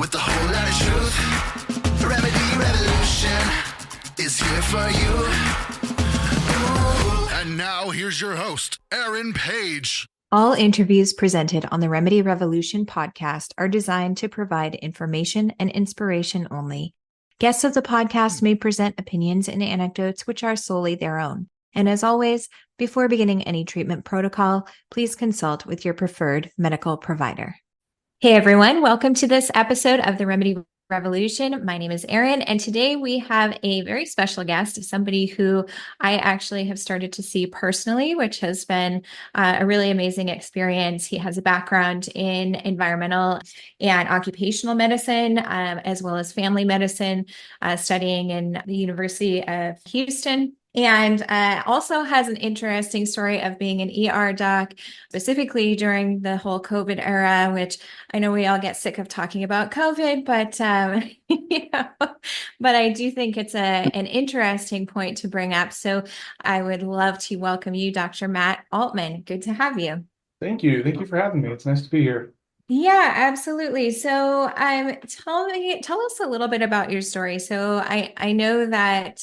with a whole lot of truth. The Remedy Revolution is here for you. Ooh. And now here's your host, Erin Page. All interviews presented on the Remedy Revolution podcast are designed to provide information and inspiration only. Guests of the podcast may present opinions and anecdotes which are solely their own. And as always, before beginning any treatment protocol, please consult with your preferred medical provider. Hey everyone, welcome to this episode of the Remedy Revolution. My name is Erin, and today we have a very special guest, somebody who I actually have started to see personally, which has been a really amazing experience. He has a background in environmental and occupational medicine, as well as family medicine, studying in the University of Houston. And also has an interesting story of being an ER doc, specifically during the whole COVID era, which I know we all get sick of talking about COVID, but but I do think it's an interesting point to bring up. So I would love to welcome you, Dr. Matt Altman. Good to have you. Thank you. Thank you for having me. It's nice to be here. Yeah, absolutely. So, tell us a little bit about your story. So, I know that,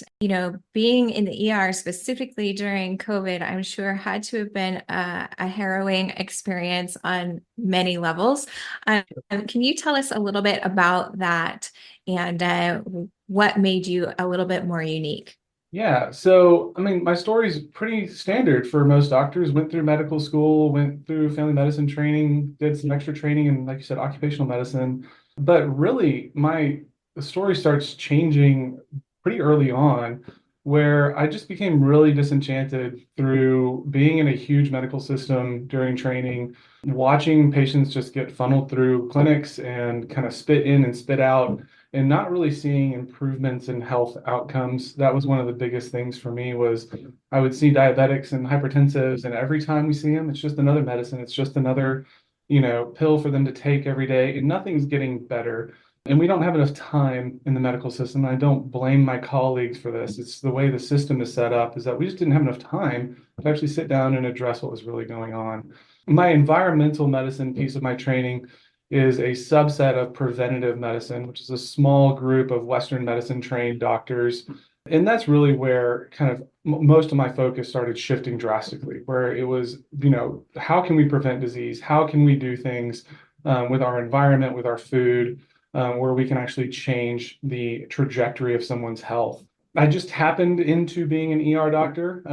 being in the ER specifically during COVID, I'm sure had to have been a harrowing experience on many levels. Can you tell us a little bit about that and what made you a little bit more unique? Yeah. So, my story is pretty standard for most doctors. Went through medical school, went through family medicine training, did some extra training in, like you said, occupational medicine. But really, the story starts changing pretty early on, where I just became really disenchanted through being in a huge medical system during training, watching patients just get funneled through clinics and kind of spit in and spit out, and not really seeing improvements in health outcomes. That was one of the biggest things for me. Was I would see diabetics and hypertensives, and every time we see them, it's just another medicine. It's just another, pill for them to take every day, and nothing's getting better. And we don't have enough time in the medical system. I don't blame my colleagues for this. It's the way the system is set up, is that we just didn't have enough time to actually sit down and address what was really going on. My environmental medicine piece of my training is a subset of preventative medicine, which is a small group of Western medicine trained doctors. And that's really where kind of most of my focus started shifting drastically, where it was, how can we prevent disease? How can we do things with our environment, with our food, where we can actually change the trajectory of someone's health? I just happened into being an ER doctor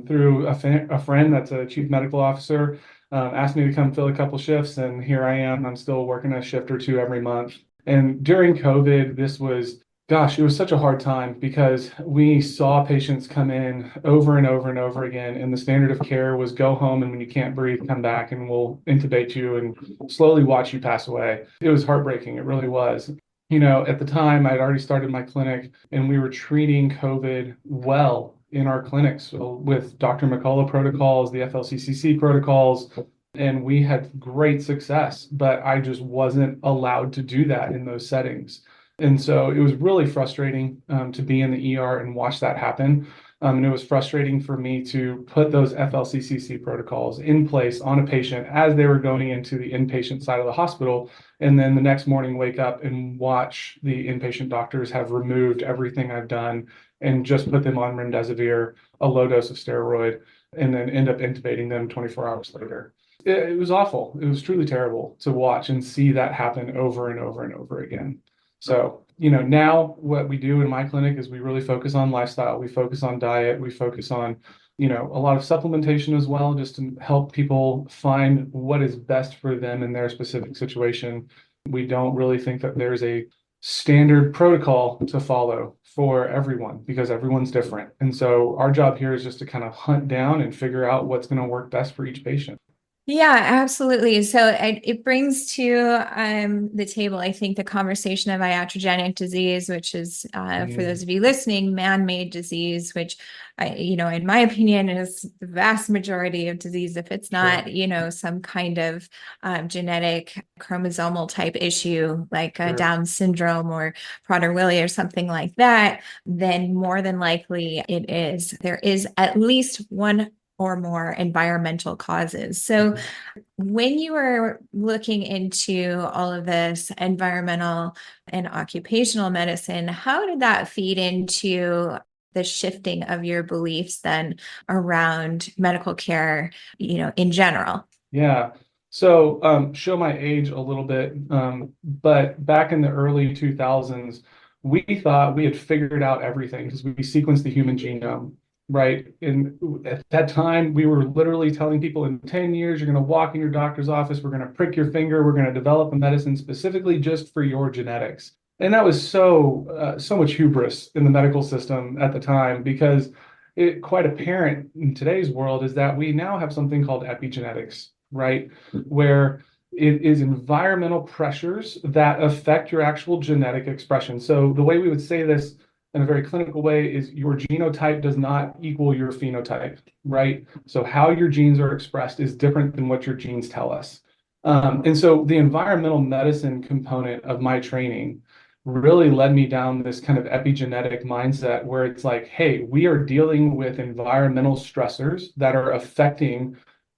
through a friend that's a chief medical officer. Asked me to come fill a couple shifts, and here I am. I'm still working a shift or two every month. And during COVID, it was such a hard time because we saw patients come in over and over and over again, and the standard of care was go home, and when you can't breathe, come back and we'll intubate you and slowly watch you pass away. It was heartbreaking. It really was. At the time, I'd already started my clinic, and we were treating COVID well in our clinics with Dr. McCullough protocols, the FLCCC protocols, and we had great success, but I just wasn't allowed to do that in those settings. And so it was really frustrating to be in the ER and watch that happen. And it was frustrating for me to put those FLCCC protocols in place on a patient as they were going into the inpatient side of the hospital. And then the next morning, wake up and watch the inpatient doctors have removed everything I've done and just put them on remdesivir, a low dose of steroid, and then end up intubating them 24 hours later. It was awful. It was truly terrible to watch and see that happen over and over and over again. So, now what we do in my clinic is we really focus on lifestyle. We focus on diet. We focus on, a lot of supplementation as well, just to help people find what is best for them in their specific situation. We don't really think that there's a standard protocol to follow for everyone because everyone's different. And so our job here is just to kind of hunt down and figure out what's going to work best for each patient. Yeah, absolutely. So it brings to the table, I think, the conversation of iatrogenic disease, which is, for those of you listening, man-made disease, which, in my opinion, is the vast majority of disease. If it's not, some kind of genetic chromosomal type issue like Down syndrome or Prader-Willi or something like that, then more than likely there is at least one or more environmental causes. So when you were looking into all of this environmental and occupational medicine, how did that feed into the shifting of your beliefs then around medical care, in general? Yeah. So, show my age a little bit, but back in the early 2000s, we thought we had figured out everything because we sequenced the human genome, right? And at that time, we were literally telling people in 10 years, you're going to walk in your doctor's office, we're going to prick your finger, we're going to develop a medicine specifically just for your genetics. And that was so much hubris in the medical system at the time because quite apparent in today's world is that we now have something called epigenetics, right? Where it is environmental pressures that affect your actual genetic expression. So the way we would say this in a very clinical way is your genotype does not equal your phenotype, right? So how your genes are expressed is different than what your genes tell us. And so the environmental medicine component of my training really led me down this kind of epigenetic mindset where it's like, hey, we are dealing with environmental stressors that are affecting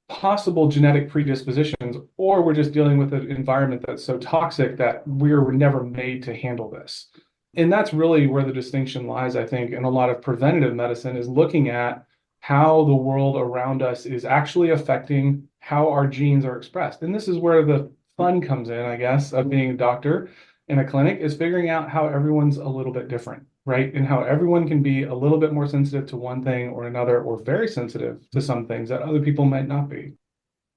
possible genetic predispositions, or we're just dealing with an environment that's so toxic that we were never made to handle this. And that's really where the distinction lies, I think, in a lot of preventative medicine is looking at how the world around us is actually affecting how our genes are expressed. And this is where the fun comes in, I guess, of being a doctor in a clinic is figuring out how everyone's a little bit different, right? And how everyone can be a little bit more sensitive to one thing or another, or very sensitive to some things that other people might not be.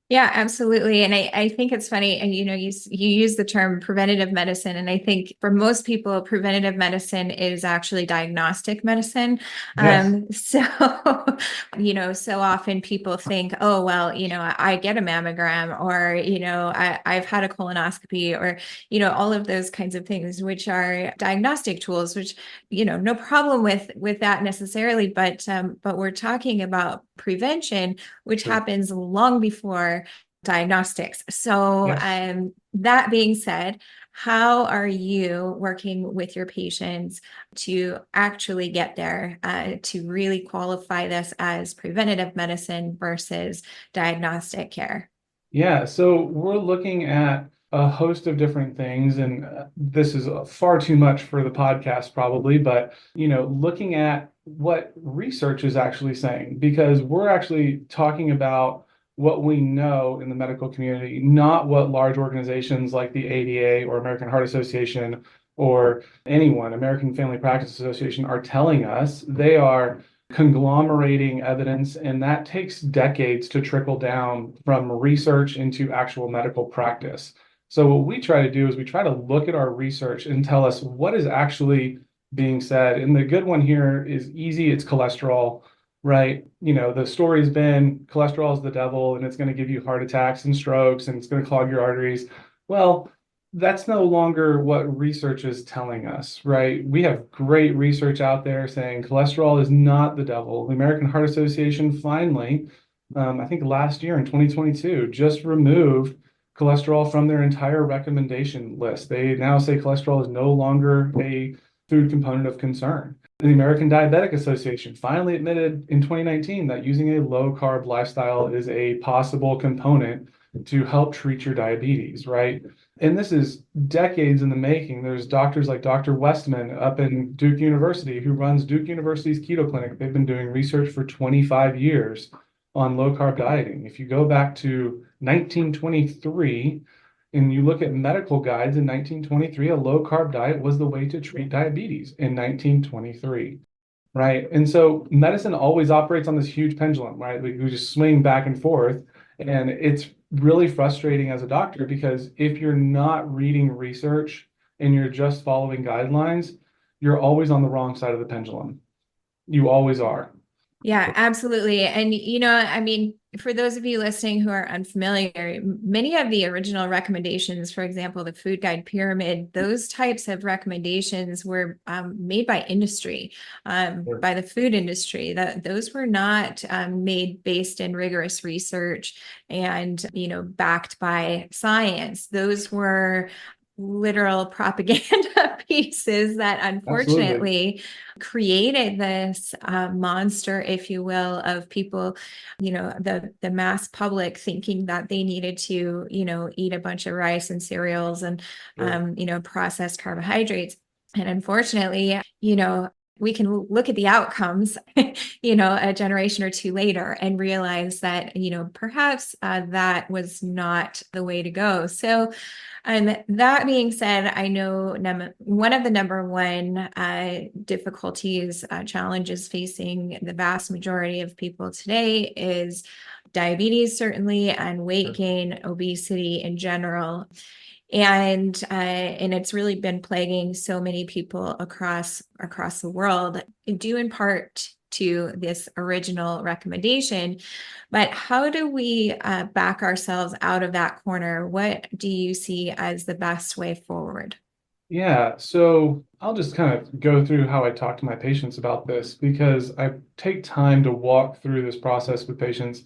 Yeah, absolutely. And I think it's funny, and you use the term preventative medicine, and I think for most people, preventative medicine is actually diagnostic medicine. Yes. So, so often people think, oh, well, I get a mammogram, or, I've had a colonoscopy, or, all of those kinds of things, which are diagnostic tools, which, no problem with that necessarily, but we're talking about prevention, which Sure. happens long before diagnostics. So, Yes. that being said, how are you working with your patients to actually get there, to really qualify this as preventative medicine versus diagnostic care? Yeah, so we're looking at a host of different things, and this is far too much for the podcast, probably, but looking at what research is actually saying, because we're actually talking about what we know in the medical community, not what large organizations like the ADA or American Heart Association or anyone, American Family Practice Association, are telling us. They are conglomerating evidence, and that takes decades to trickle down from research into actual medical practice. So what we try to do is we try to look at our research and tell us what is actually being said. And the good one here is easy, it's cholesterol, right? The story's been cholesterol is the devil and it's going to give you heart attacks and strokes and it's going to clog your arteries. Well, that's no longer what research is telling us, right? We have great research out there saying cholesterol is not the devil. The American Heart Association finally, I think last year in 2022, just removed cholesterol from their entire recommendation list. They now say cholesterol is no longer a food component of concern. The American Diabetic Association finally admitted in 2019 that using a low carb lifestyle is a possible component to help treat your diabetes, right? And this is decades in the making. There's doctors like Dr. Westman up in Duke University who runs Duke University's keto clinic. They've been doing research for 25 years on low carb dieting. If you go back to 1923 and you look at medical guides in 1923, a low carb diet was the way to treat diabetes in 1923. Right. And so medicine always operates on this huge pendulum, right? We just swing back and forth. And it's really frustrating as a doctor because if you're not reading research and you're just following guidelines, you're always on the wrong side of the pendulum. You always are. Yeah, absolutely. And, for those of you listening who are unfamiliar, many of the original recommendations, for example, the food guide pyramid, those types of recommendations were made by industry, by the food industry. That those were not made based in rigorous research and, backed by science. Those were literal propaganda pieces that Absolutely. unfortunately created this monster, if you will, of people, the mass public thinking that they needed to, eat a bunch of rice and cereals and, Sure. processed carbohydrates. And unfortunately, we can look at the outcomes, a generation or two later and realize that, perhaps that was not the way to go. So, that being said, I know one of the number one difficulties, challenges facing the vast majority of people today is diabetes, certainly, and weight Sure. gain, obesity in general. And it's really been plaguing so many people across the world, due in part to this original recommendation. But how do we back ourselves out of that corner? What do you see as the best way forward? Yeah, so I'll just kind of go through how I talk to my patients about this because I take time to walk through this process with patients.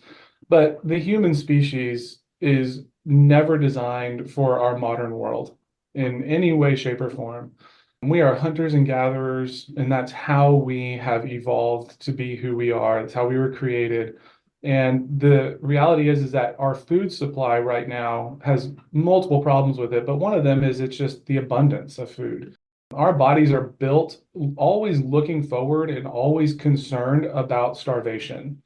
But the human species is never designed for our modern world in any way, shape, or form. We are hunters and gatherers, and that's how we have evolved to be who we are. That's how we were created. And the reality is that our food supply right now has multiple problems with it, but one of them is it's just the abundance of food. Our bodies are built always looking forward and always concerned about starvation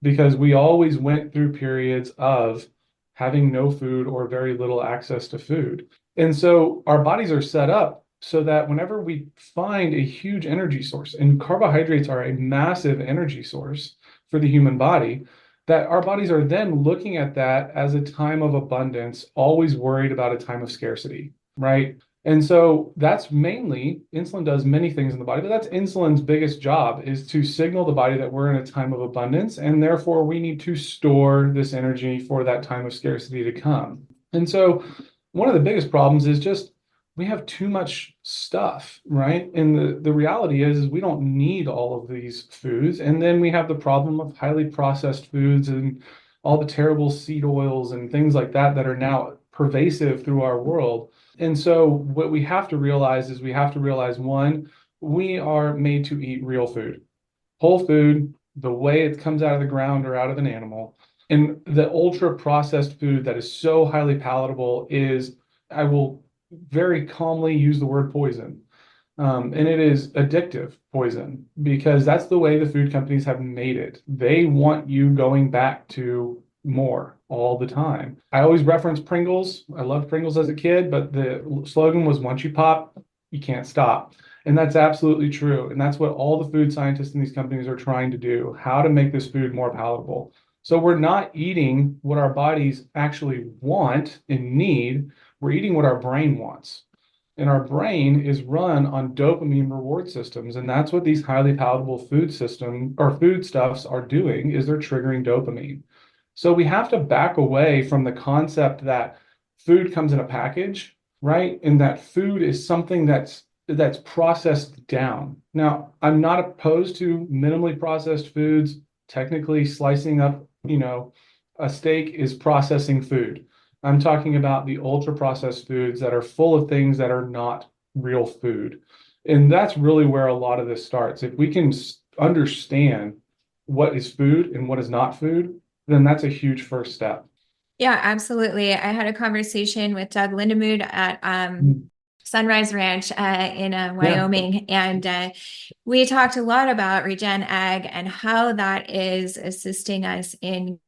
because we always went through periods of having no food or very little access to food. And so our bodies are set up so that whenever we find a huge energy source, and carbohydrates are a massive energy source for the human body, that our bodies are then looking at that as a time of abundance, always worried about a time of scarcity, right? And so that's mainly insulin does many things in the body, but that's insulin's biggest job is to signal the body that we're in a time of abundance, and therefore we need to store this energy for that time of scarcity to come. And so one of the biggest problems is just we have too much stuff, right? And the reality is we don't need all of these foods. And then we have the problem of highly processed foods and all the terrible seed oils and things like that that are now pervasive through our world. And so what we have to realize is we have to realize one, we are made to eat real food, whole food, the way it comes out of the ground or out of an animal. And the ultra processed food that is so highly palatable is, I will very calmly use the word poison. And it is addictive poison because that's the way the food companies have made it. They want you going back to more all the time. I always reference Pringles. I loved Pringles as a kid, but the slogan was once you pop, you can't stop. And that's absolutely true. And that's what all the food scientists in these companies are trying to do, how to make this food more palatable. So we're not eating what our bodies actually want and need. We're eating what our brain wants. And our brain is run on dopamine reward systems. And that's what these highly palatable food system or foodstuffs are doing is they're triggering dopamine. So we have to back away from the concept that food comes in a package, right? And that food is something that's processed down. Now, I'm not opposed to minimally processed foods. Technically, slicing up, a steak is processing food. I'm talking about the ultra processed foods that are full of things that are not real food. And that's really where a lot of this starts. If we can understand what is food and what is not food, then that's a huge first step. Yeah, absolutely. I had a conversation with Doug Lindemood at Sunrise Ranch in Yeah, Wyoming, and we talked a lot about Regen Ag and how that is assisting us in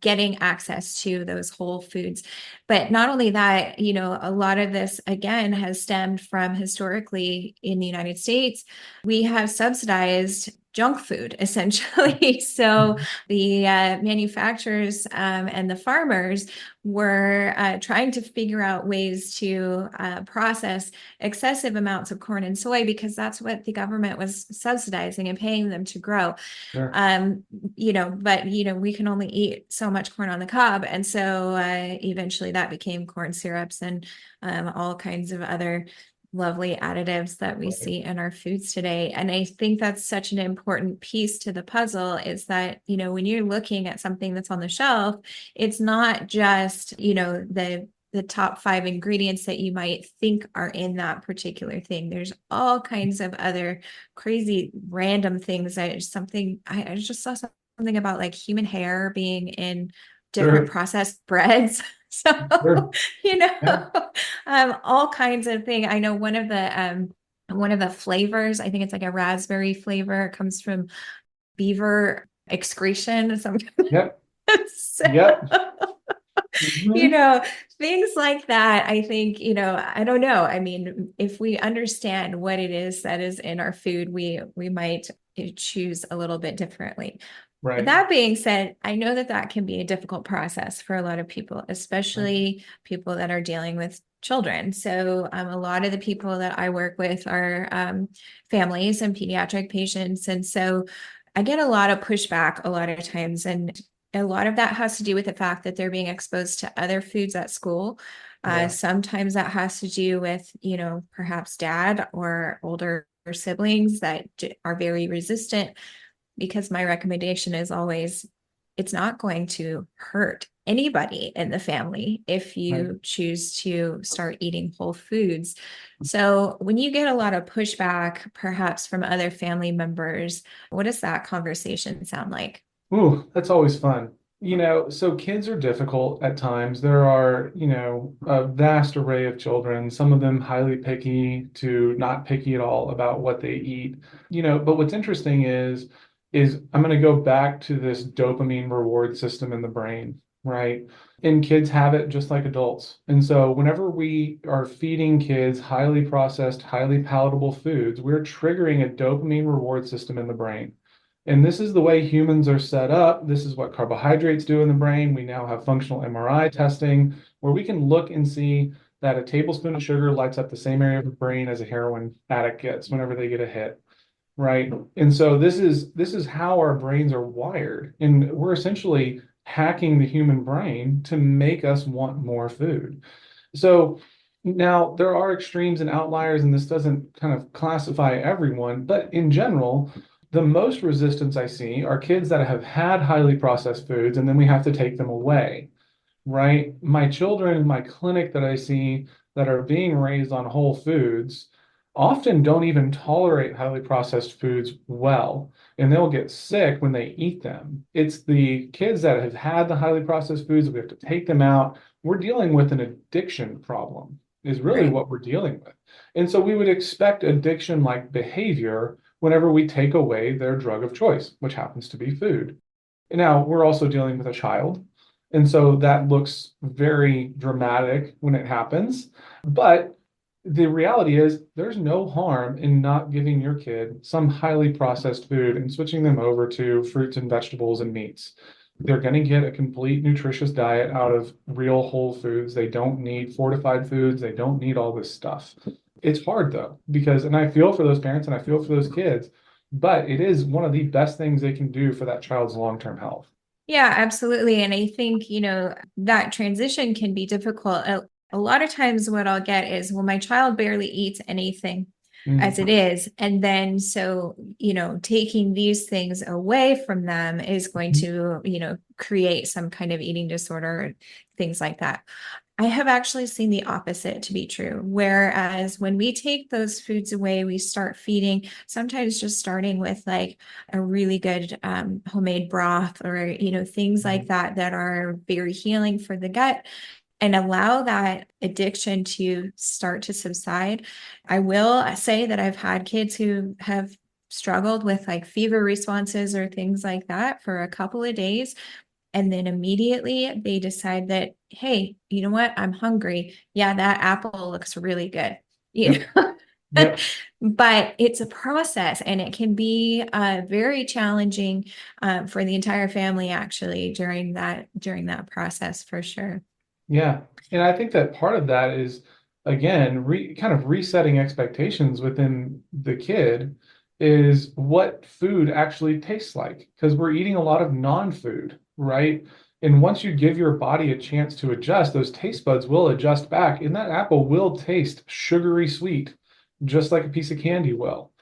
getting access to those whole foods. But not only that, a lot of this again has stemmed from historically in the United States, we have subsidized junk food essentially. So the manufacturers and the farmers were trying to figure out ways to process excessive amounts of corn and soy because that's what the government was subsidizing and paying them to grow. sure. But we can only eat so much corn on the cob, and so eventually that became corn syrups and all kinds of other lovely additives that we see in our foods today. And I think that's such an important piece to the puzzle is that, when you're looking at something that's on the shelf, it's not just, the the top 5 ingredients that you might think are in that particular thing. There's all kinds of other crazy random things. I just saw something about like human hair being in different Sure. processed breads. So, Sure. you know, Yeah. all kinds of things. I know one of the flavors, I think it's like a raspberry flavor, comes from beaver excretion or something. Yep. So, Yep. Mhm. things like that. I think, I don't know. I mean, if we understand what it is that is in our food, we might choose a little bit differently. But Right. that being said, I know that that can be a difficult process for a lot of people, Right. especially people that are dealing with children. So, a lot of the people that I work with are families and pediatric patients. And so I get a lot of pushback a lot of times. And a lot of that has to do with the fact that they're being exposed to other foods at school. Yeah. Sometimes that has to do with, perhaps dad or older siblings that are very resistant, because my recommendation is always it's not going to hurt anybody in the family if Right. you choose to start eating whole foods. So when you get a lot of pushback, perhaps from other family members, what does that conversation sound like? Ooh, that's always fun. So kids are difficult at times. There are, a vast array of children, some of them highly picky to not picky at all about what they eat. But what's interesting is I'm going to go back to this dopamine reward system in the brain, right? And kids have it just like adults. And so whenever we are feeding kids highly processed, highly palatable foods, we're triggering a dopamine reward system in the brain. And this is the way humans are set up. This is what carbohydrates do in the brain. We now have functional MRI testing where we can look and see that a tablespoon of sugar lights up the same area of the brain as a heroin addict gets whenever they get a hit, right? And so this is how our brains are wired. And we're essentially hacking the human brain to make us want more food. So now there are extremes and outliers, and this doesn't kind of classify everyone, but in general, the most resistance I see are kids that have had highly processed foods, and then we have to take them away, right? My children in my clinic that I see that are being raised on whole foods often don't even tolerate highly processed foods well, and they'll get sick when they eat them. It's the kids that have had the highly processed foods that we have to take them out. We're dealing with an addiction problem, is really Right. what we're dealing with. And so we would expect addiction-like behavior whenever we take away their drug of choice, which happens to be food. And now we're also dealing with a child. And so that looks very dramatic when it happens. But the reality is there's no harm in not giving your kid some highly processed food and switching them over to fruits and vegetables and meats. They're going to get a complete nutritious diet out of real whole foods. They don't need fortified foods. They don't need all this stuff. It's hard though, and I feel for those parents and I feel for those kids, but it is one of the best things they can do for that child's long-term health. Yeah, absolutely. And I think, that transition can be difficult. A lot of times, what I'll get is, well, my child barely eats anything as it Mm, is. And then, so, taking these things away from them is going to, create some kind of eating disorder, things like that. I have actually seen the opposite to be true. Whereas when we take those foods away, we start feeding, sometimes just starting with like a really good homemade broth or, things like right. that that are very healing for the gut, and allow that addiction to start to subside. I will say that I've had kids who have struggled with like fever responses or things like that for a couple of days, and then immediately they decide that, hey, you know what? I'm hungry. Yeah, that apple looks really good. You Yep. know? Yep. But it's a process, and it can be very challenging for the entire family actually during that process for sure. Yeah. And I think that part of that is, again, kind of resetting expectations within the kid is what food actually tastes like. Because we're eating a lot of non-food, right? And once you give your body a chance to adjust, those taste buds will adjust back, and that apple will taste sugary sweet, just like a piece of candy will,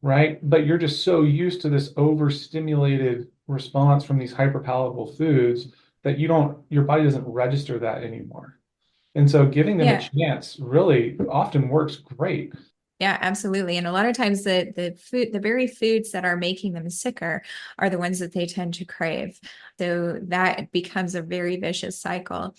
right? But you're just so used to this overstimulated response from these hyperpalatable foods that your body doesn't register that anymore. And so giving them a Yeah. chance really often works great. Yeah, absolutely. And a lot of times the very foods that are making them sicker are the ones that they tend to crave. So that becomes a very vicious cycle.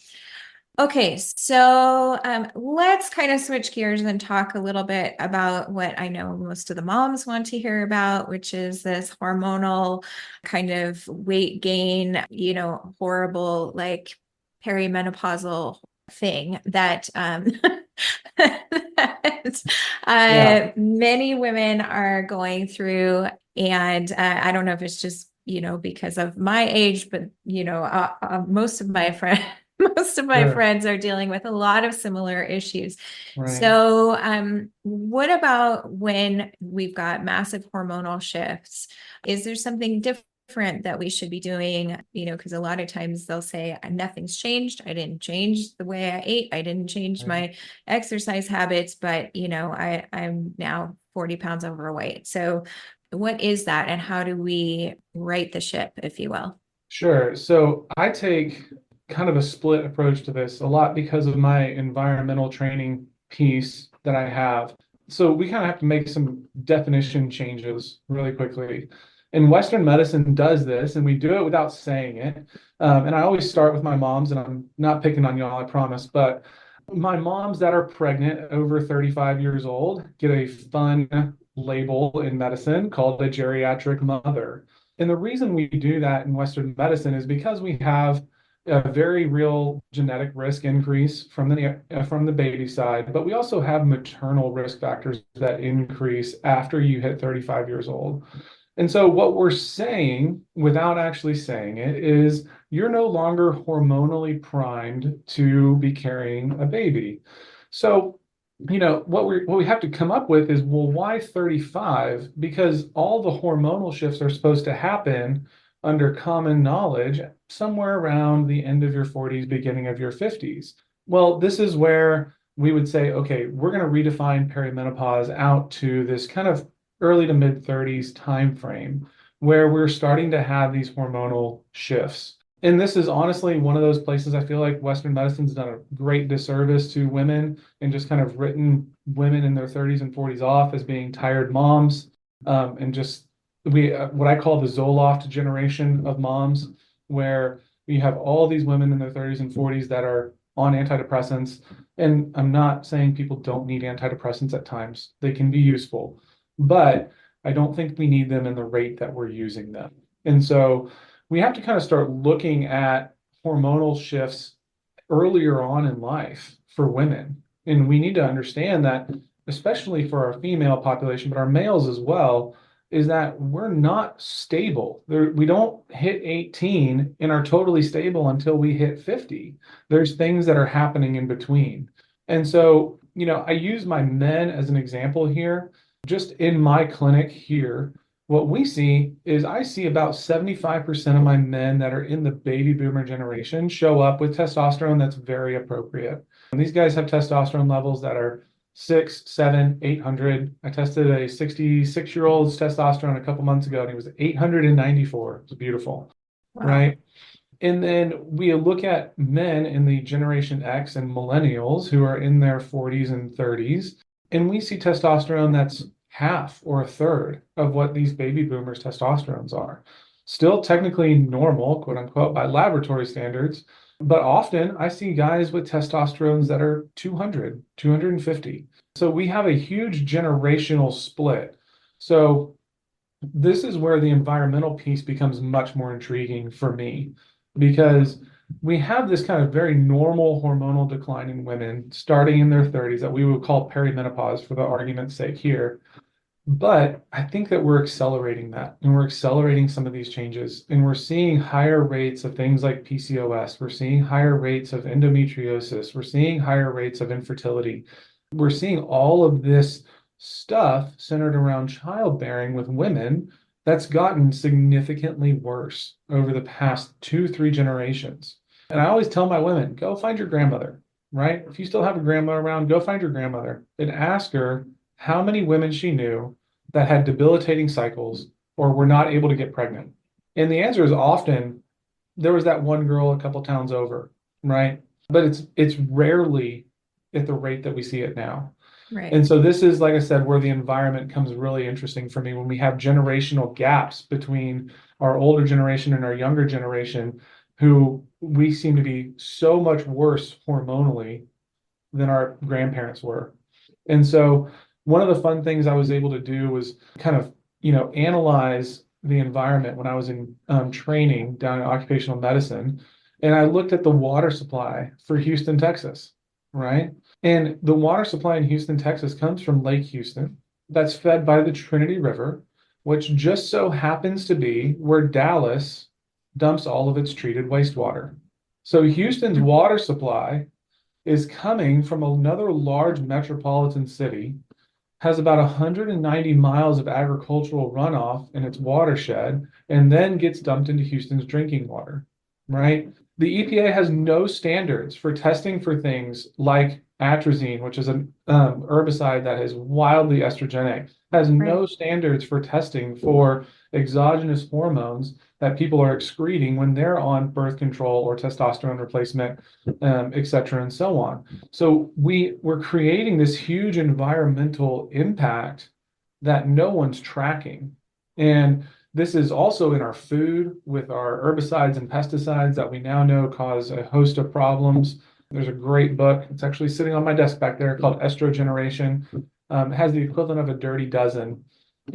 Okay, so let's kind of switch gears and talk a little bit about what I know most of the moms want to hear about, which is this hormonal kind of weight gain, horrible like perimenopausal thing that that Yeah, many women are going through. And I don't know if it's just, because of my age, but, most of my friends. Most of my sure. friends are dealing with a lot of similar issues. Right. So, what about when we've got massive hormonal shifts? Is there something different that we should be doing? Because a lot of times they'll say, nothing's changed. I didn't change the way I ate. I didn't change Right. my exercise habits, but, I'm now 40 pounds overweight. So, what is that, and how do we right the ship, if you will? Sure. So I take kind of a split approach to this a lot because of my environmental training piece that I have. So we kind of have to make some definition changes really quickly. And Western medicine does this, and we do it without saying it. And I always start with my moms, and I'm not picking on y'all, I promise, but my moms that are pregnant over 35 years old get a fun label in medicine called a geriatric mother. And the reason we do that in Western medicine is because we have a very real genetic risk increase from the baby side, but we also have maternal risk factors that increase after you hit 35 years old. And so what we're saying, without actually saying it, is you're no longer hormonally primed to be carrying a baby. So, what we have to come up with is, well, why 35? Because all the hormonal shifts are supposed to happen under common knowledge somewhere around the end of your 40s, beginning of your 50s. Well, this is where we would say, okay, we're going to redefine perimenopause out to this kind of early to mid 30s time frame where we're starting to have these hormonal shifts. And this is honestly one of those places I feel like Western medicine's done a great disservice to women and just kind of written women in their 30s and 40s off as being tired moms. And just what I call the Zoloft generation of moms, where you have all these women in their 30s and 40s that are on antidepressants. And I'm not saying people don't need antidepressants at times, they can be useful, but I don't think we need them in the rate that we're using them. And so we have to kind of start looking at hormonal shifts earlier on in life for women. And we need to understand that, especially for our female population, but our males as well, is that we're not stable. We don't hit 18 and are totally stable until we hit 50. There's things that are happening in between. And so, I use my men as an example here. Just in my clinic here, what we see is I see about 75% of my men that are in the baby boomer generation show up with testosterone that's very appropriate. And these guys have testosterone levels that are 6, 7, 800. I tested a 66-year-old's testosterone a couple months ago, and he was 894. It was beautiful, Wow. right? And then we look at men in the Generation X and millennials who are in their 40s and 30s, and we see testosterone that's half or a third of what these baby boomers' testosterones are. Still technically normal, quote unquote, by laboratory standards, but often I see guys with testosterones that are 200, 250. So we have a huge generational split. So this is where the environmental piece becomes much more intriguing for me, because we have this kind of very normal hormonal decline in women starting in their 30s that we would call perimenopause for the argument's sake here. But I think that we're accelerating that, and we're accelerating some of these changes, and we're seeing higher rates of things like PCOS. We're seeing higher rates of endometriosis. We're seeing higher rates of infertility. We're seeing all of this stuff centered around childbearing with women that's gotten significantly worse over the past 2, 3 generations. And I always tell my women, go find your grandmother, right? If you still have a grandmother around, go find your grandmother and ask her how many women she knew that had debilitating cycles or were not able to get pregnant. And the answer is often there was that one girl a couple towns over, right? but it's rarely at the rate that we see it now. Right. And so this is, like I said, where the environment comes really interesting for me when we have generational gaps between our older generation and our younger generation, who we seem to be so much worse hormonally than our grandparents were. And so one of the fun things I was able to do was kind of, analyze the environment when I was in training down in occupational medicine. And I looked at the water supply for Houston, Texas, right? And the water supply in Houston, Texas comes from Lake Houston, that's fed by the Trinity River, which just so happens to be where Dallas dumps all of its treated wastewater. So Houston's water supply is coming from another large metropolitan city, has about 190 miles of agricultural runoff in its watershed, and then gets dumped into Houston's drinking water, right? The EPA has no standards for testing for things like atrazine, which is an herbicide that is wildly estrogenic, has no standards for testing for exogenous hormones that people are excreting when they're on birth control or testosterone replacement, et cetera, and so on. So we're creating this huge environmental impact that no one's tracking. And this is also in our food with our herbicides and pesticides that we now know cause a host of problems. There's a great book. It's actually sitting on my desk back there called Estrogeneration. It has the equivalent of a dirty dozen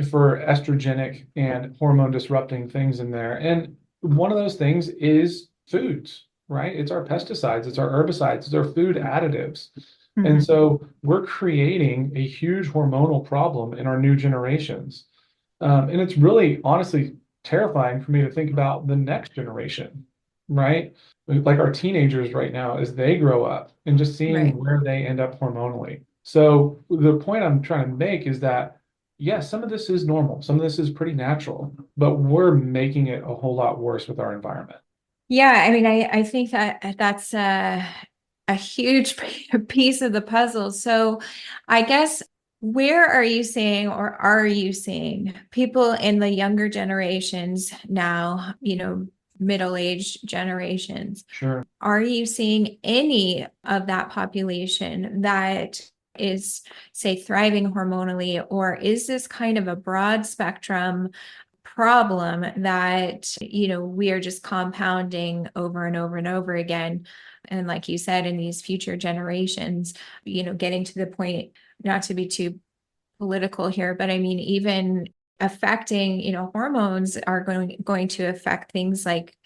for estrogenic and hormone disrupting things in there. And one of those things is foods, right? It's our pesticides, it's our herbicides, it's our food additives. And so we're creating a huge hormonal problem in our new generations. And it's really honestly terrifying for me to think about the next generation, right? Like our teenagers right now, as they grow up and just seeing where they end up hormonally. So the point I'm trying to make is that, yes, some of this is normal, some of this is pretty natural, but we're making it a whole lot worse with our environment. Yeah, I mean, I think that that's a huge piece of the puzzle. So I guess, where are you seeing, or are you seeing people in the younger generations now, middle-aged generations? Sure. Are you seeing any of that population that is, say, thriving hormonally, or is this kind of a broad spectrum problem that, we are just compounding over and over and over again? And like you said, in these future generations, getting to the point, not to be too political here, but I mean, even affecting, hormones are going to affect things like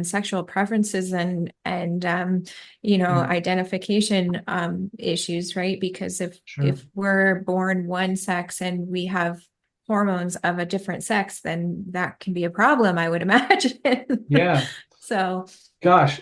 sexual preferences and identification issues, right? Because if we're born one sex and we have hormones of a different sex, then that can be a problem, I would imagine. Yeah. So, Gosh,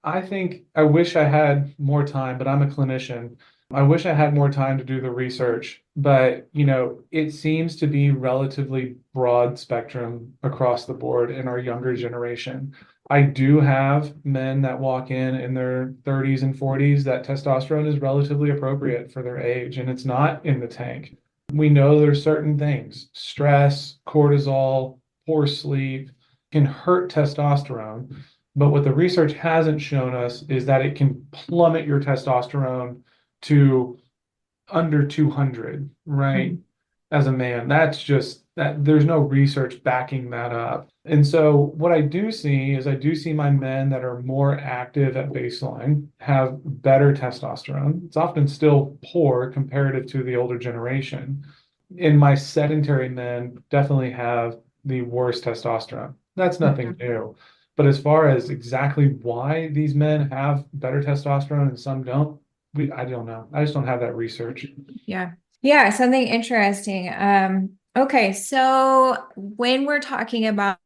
I think I wish I had more time, but I'm a clinician. I wish I had more time to do the research, but it seems to be relatively broad spectrum across the board in our younger generation. I do have men that walk in their 30s and 40s that testosterone is relatively appropriate for their age, and it's not in the tank. We know there's certain things, stress, cortisol, poor sleep can hurt testosterone. But what the research hasn't shown us is that it can plummet your testosterone to under 200, right? As a man, that's just that there's no research backing that up. And so what I do see is I do see my men that are more active at baseline have better testosterone. It's often still poor comparative to the older generation. And my sedentary men definitely have the worst testosterone. That's nothing new. But as far as exactly why these men have better testosterone and some don't, I don't know. I just don't have that research. Yeah. Yeah, something interesting. Okay, so when we're talking about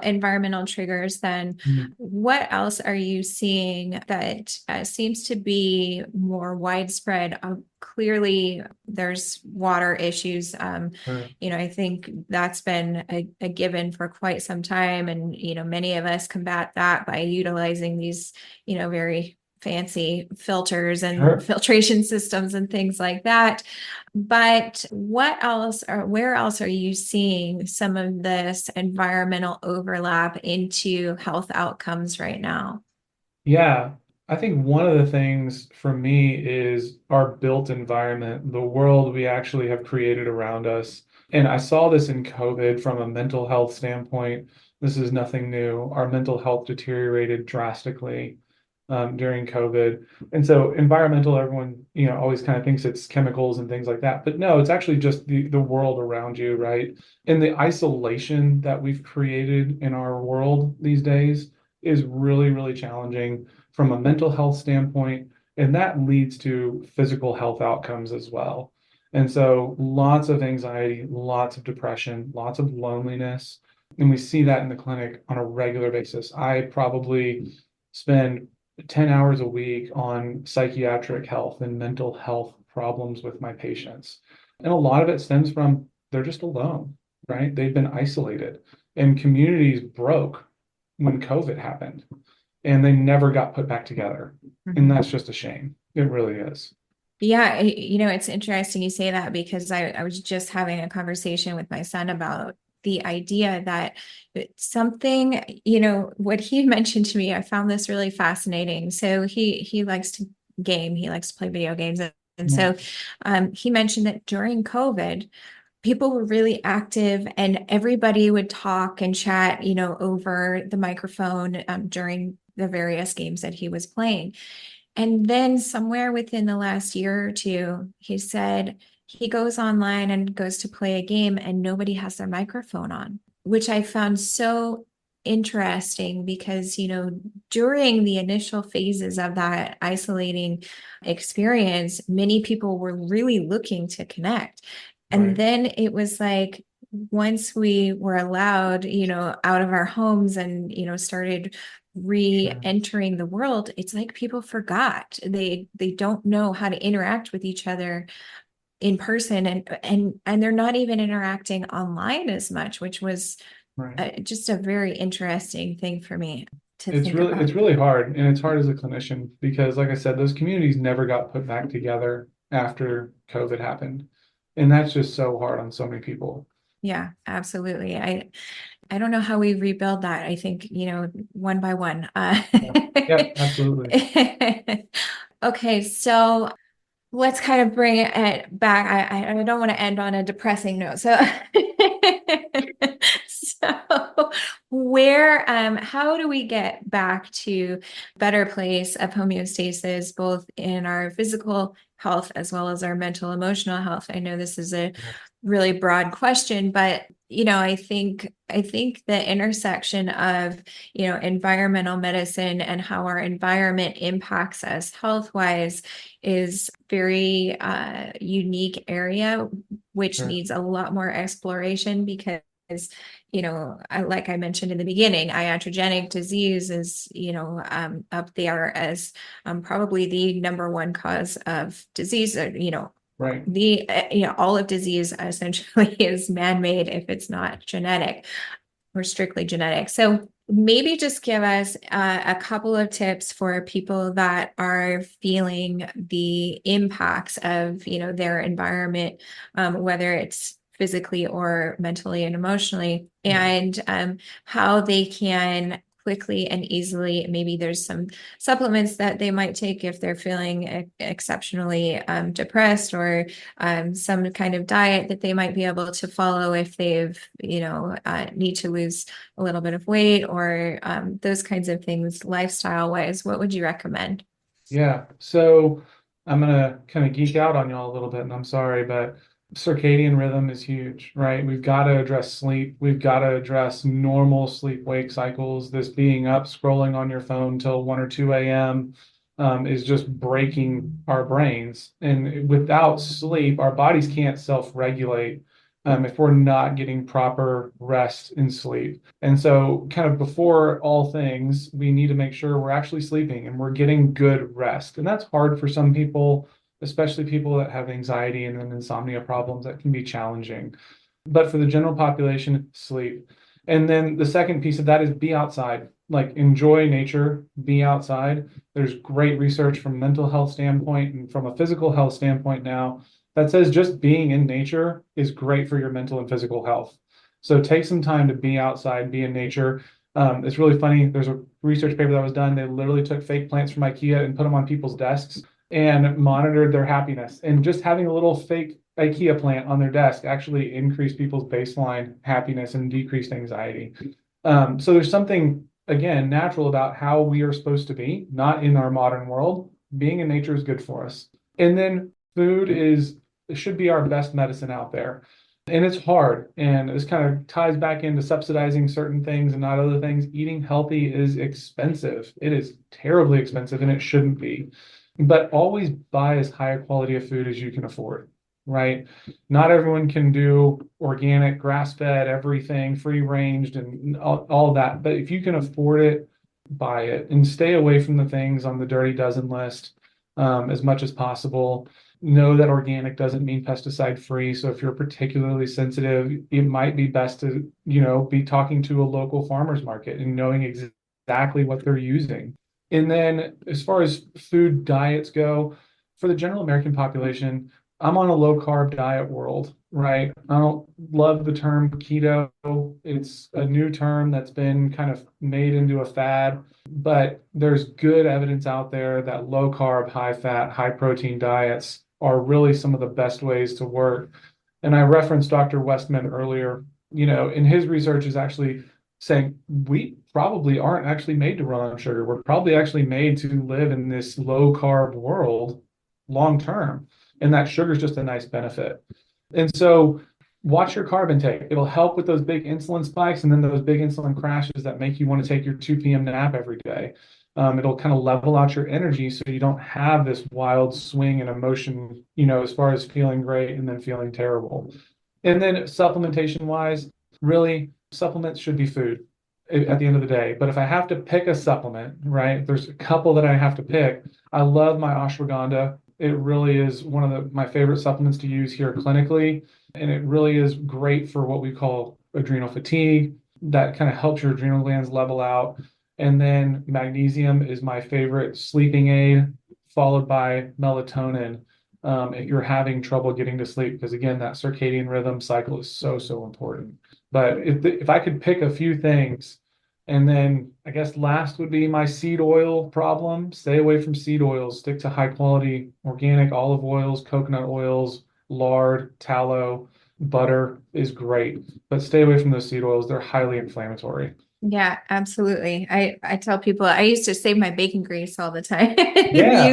environmental triggers, then what else are you seeing that seems to be more widespread? Clearly, there's water issues. I think that's been a given for quite some time, and many of us combat that by utilizing these, very fancy filters and filtration systems and things like that. But where else are you seeing some of this environmental overlap into health outcomes right now? Yeah. I think one of the things for me is our built environment, the world we actually have created around us. And I saw this in COVID from a mental health standpoint. This is nothing new. Our mental health deteriorated drastically during COVID. And so environmental, everyone, always kind of thinks it's chemicals and things like that. But no, it's actually just the world around you, right? And the isolation that we've created in our world these days is really, really challenging from a mental health standpoint, and that leads to physical health outcomes as well. And so lots of anxiety, lots of depression, lots of loneliness. And we see that in the clinic on a regular basis. I probably spend 10 hours a week on psychiatric health and mental health problems with my patients. And a lot of it stems from they're just alone, right? They've been isolated and communities broke when COVID happened and they never got put back together. And that's just a shame. It really is. Yeah, it's interesting you say that because I was just having a conversation with my son about the idea that something, what he mentioned to me, I found this really fascinating. So he likes to game, he likes to play video games. And so he mentioned that during COVID, people were really active and everybody would talk and chat, over the microphone during the various games that he was playing. And then somewhere within the last year or two, he said he goes online and goes to play a game and nobody has their microphone on, which I found so interesting because, during the initial phases of that isolating experience, many people were really looking to connect. And Right. then it was like, once we were allowed, out of our homes and, started re-entering the world, it's like people forgot. They don't know how to interact with each other in person, and they're not even interacting online as much, which was Right. just a very interesting thing for me to It's think really about. it's really hard, and it's hard as a clinician because, like I said, those communities never got put back together after COVID happened, and that's just so hard on so many people. Yeah, absolutely. I don't know how we rebuild that. I think, one by one. Yeah. Yep, absolutely. Okay, so let's kind of bring it back. I don't want to end on a depressing note. So, so how do we get back to better place of homeostasis, both in our physical health as well as our mental emotional health? I know this is a really broad question, but I think the intersection of environmental medicine and how our environment impacts us health wise is very unique area, which Sure. needs a lot more exploration because like I mentioned in the beginning, iatrogenic disease is up there as probably the number one cause of disease. Right. All of disease essentially is man-made if it's not genetic or strictly genetic. So maybe just give us a couple of tips for people that are feeling the impacts of their environment, whether it's physically or mentally and emotionally, Yeah. and how they can quickly and easily, maybe there's some supplements that they might take if they're feeling exceptionally depressed, or some kind of diet that they might be able to follow if they've need to lose a little bit of weight, or those kinds of things lifestyle wise. What would you recommend? Yeah. So I'm gonna kind of geek out on y'all a little bit, and I'm sorry, but circadian rhythm is huge, right? We've got to address sleep. We've got to address normal sleep-wake cycles. This being up, scrolling on your phone till 1 or 2 a.m. Is just breaking our brains. And without sleep, our bodies can't self-regulate if we're not getting proper rest and sleep. And so, kind of before all things, we need to make sure we're actually sleeping and we're getting good rest. And that's hard for some people, especially people that have anxiety and then insomnia problems. That can be challenging. But for the general population, sleep. And then the second piece of that is be outside, like enjoy nature, be outside. There's great research from a mental health standpoint and from a physical health standpoint now that says just being in nature is great for your mental and physical health. So take some time to be outside, be in nature. It's really funny. There's a research paper that was done. They literally took fake plants from IKEA and put them on people's desks and monitored their happiness. And just having a little fake IKEA plant on their desk actually increased people's baseline happiness and decreased anxiety. So there's something, again, natural about how we are supposed to be, not in our modern world. Being in nature is good for us. And then food should be our best medicine out there. And it's hard. And this kind of ties back into subsidizing certain things and not other things. Eating healthy is expensive. It is terribly expensive, and it shouldn't be. But always buy as high a quality of food as you can afford, right? Not everyone can do organic, grass-fed, everything, free-ranged, and all of that. But if you can afford it, buy it and stay away from the things on the dirty dozen list as much as possible. Know that organic doesn't mean pesticide free. So if you're particularly sensitive, it might be best to, be talking to a local farmer's market and knowing exactly what they're using. And then as far as food diets go, for the general American population, I'm on a low carb diet world, right? I don't love the term keto. It's a new term that's been kind of made into a fad, but there's good evidence out there that low carb, high fat, high protein diets are really some of the best ways to work. And I referenced Dr. Westman earlier, in his research is actually saying we probably aren't actually made to run on sugar. We're probably actually made to live in this low carb world long term. And that sugar is just a nice benefit. And so watch your carb intake. It'll help with those big insulin spikes and then those big insulin crashes that make you want to take your 2 p.m. nap every day. It'll kind of level out your energy so you don't have this wild swing in emotion, as far as feeling great and then feeling terrible. And then supplementation wise, really, supplements should be food at the end of the day. But if I have to pick a supplement, right, there's a couple that I have to pick. I love my ashwagandha. It really is one of my favorite supplements to use here clinically. And it really is great for what we call adrenal fatigue. That kind of helps your adrenal glands level out. And then magnesium is my favorite sleeping aid, followed by melatonin if you're having trouble getting to sleep. Because again, that circadian rhythm cycle is so, so important. But if I could pick a few things, and then I guess last would be my seed oil problem. Stay away from seed oils. Stick to high quality organic olive oils, coconut oils, lard, tallow, butter is great. But stay away from those seed oils. They're highly inflammatory. Yeah, absolutely. I tell people I used to save my bacon grease all the time. Yeah.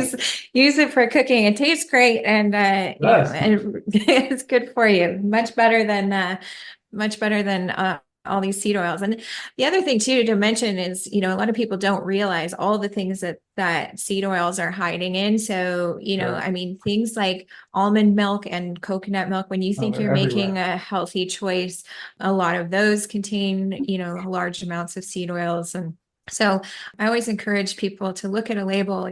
use it for cooking. It tastes great, and Yes. and it's good for you. Much better than all these seed oils. And the other thing too to mention is, a lot of people don't realize all the things that seed oils are hiding in. So, Sure. I mean, things like almond milk and coconut milk, when you think they're you're making everywhere. a healthy choice, a lot of those contain, large amounts of seed oils. And so I always encourage people to look at a label.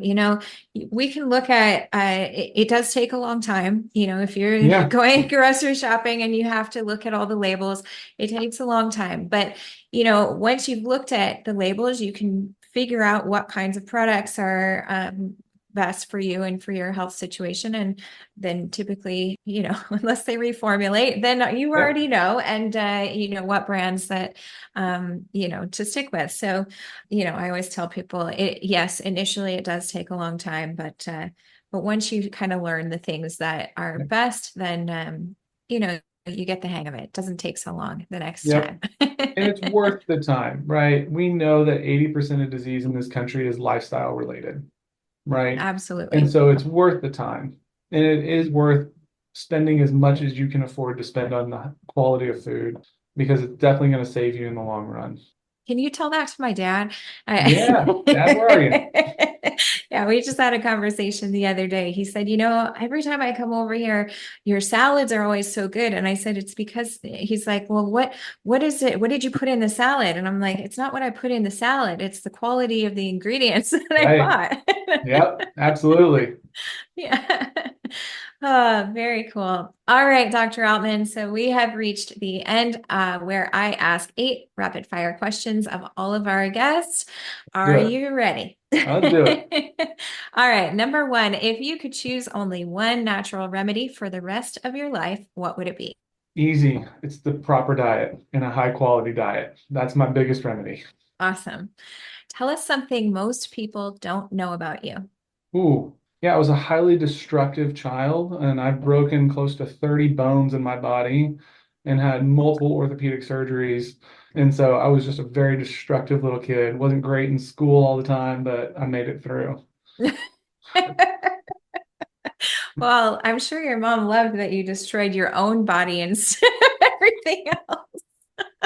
We can look at it does take a long time. If you're Yeah. going grocery shopping and you have to look at all the labels, it takes a long time. But once you've looked at the labels, you can figure out what kinds of products are best for you and for your health situation. And then typically, unless they reformulate, then you Yep. already know, and what brands that to stick with. So I always tell people, yes, initially it does take a long time, but once you kind of learn the things that are best, then you get the hang of it. It doesn't take so long the next Yep. time. And it's worth the time, right? We know that 80% of disease in this country is lifestyle related, right? Absolutely. And so it's worth the time. And it is worth spending as much as you can afford to spend on the quality of food because it's definitely going to save you in the long run. Can you tell that to my dad? Yeah. Dad, where are you? Yeah, we just had a conversation the other day. He said, every time I come over here, your salads are always so good. And I said, it's because he's like, well, what is it? What did you put in the salad? And I'm like, it's not what I put in the salad. It's the quality of the ingredients that I Right. bought. Yep. Absolutely. Yeah. Oh, very cool. All right, Dr. Altman. So we have reached the end where I ask 8 rapid fire questions of all of our guests. Are you ready? Let's do it. All right. Number 1, if you could choose only one natural remedy for the rest of your life, what would it be? Easy. It's the proper diet and a high quality diet. That's my biggest remedy. Awesome. Tell us something most people don't know about you. Ooh, yeah, I was a highly destructive child, and I've broken close to 30 bones in my body and had multiple orthopedic surgeries. And so I was just a very destructive little kid. Wasn't great in school all the time, but I made it through. Well, I'm sure your mom loved that you destroyed your own body instead of everything else.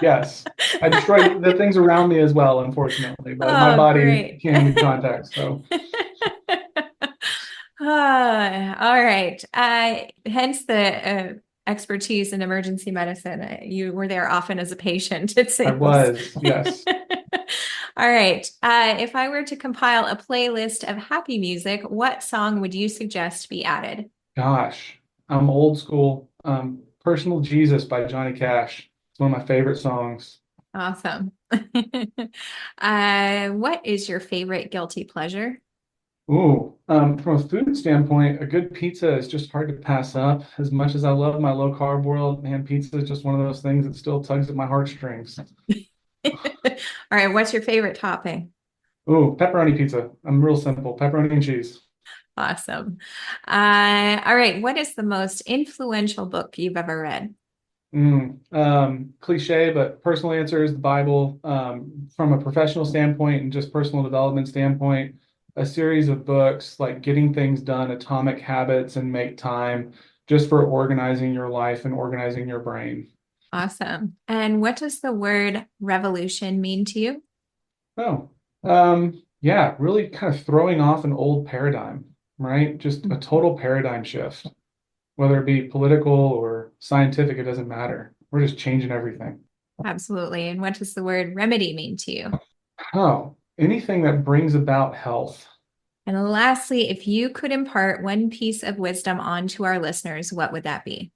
Yes, I destroyed the things around me as well, unfortunately, but my Oh, body great. can't handle contact. So, All right. Hence the expertise in emergency medicine. You were there often as a patient, it I seems. was, yes. All right. If I were to compile a playlist of happy music, what song would you suggest be added? Gosh, I'm old school. Personal Jesus by Johnny Cash. It's one of my favorite songs. Awesome. What is your favorite guilty pleasure? Ooh, from a food standpoint, a good pizza is just hard to pass up. As much as I love my low carb world, man, pizza is just one of those things that still tugs at my heartstrings. All right. What's your favorite topping? Ooh, pepperoni pizza. I'm real simple. Pepperoni and cheese. Awesome. All right. What is the most influential book you've ever read? Cliche, but personal answer is the Bible. From a professional standpoint and just personal development standpoint, a series of books like Getting Things Done, Atomic Habits, and Make Time, just for organizing your life and organizing your brain. Awesome. And what does the word revolution mean to you? Oh, yeah, really kind of throwing off an old paradigm, right? Just a total paradigm shift, whether it be political or scientific, it doesn't matter. We're just changing everything. Absolutely. And what does the word remedy mean to you? Oh, anything that brings about health. And lastly, if you could impart one piece of wisdom onto our listeners, what would that be?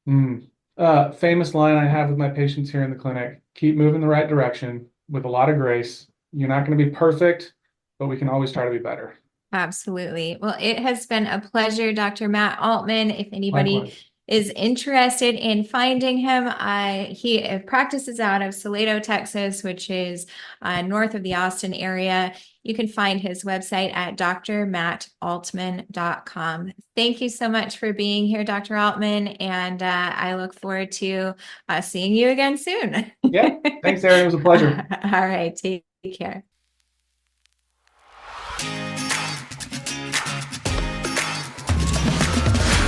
Famous line I have with my patients here in the clinic: keep moving the right direction with a lot of grace. You're not going to be perfect, but we can always try to be better. Absolutely. Well, it has been a pleasure, Dr. Matt Altman. If anybody Likewise. is interested in finding him, he practices out of Salado, Texas, which is north of the Austin area. You can find his website at drmattaltman.com. Thank you so much for being here, Dr. Altman, and I look forward to seeing you again soon. Yeah. Thanks, Erin. It was a pleasure. All right. Take care.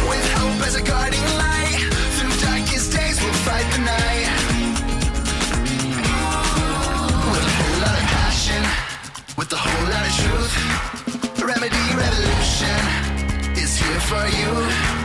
With hope as a guiding light, through darkest days we'll fight the night. With a whole lot of passion, with a whole lot of truth, Remedy Revolution is here for you.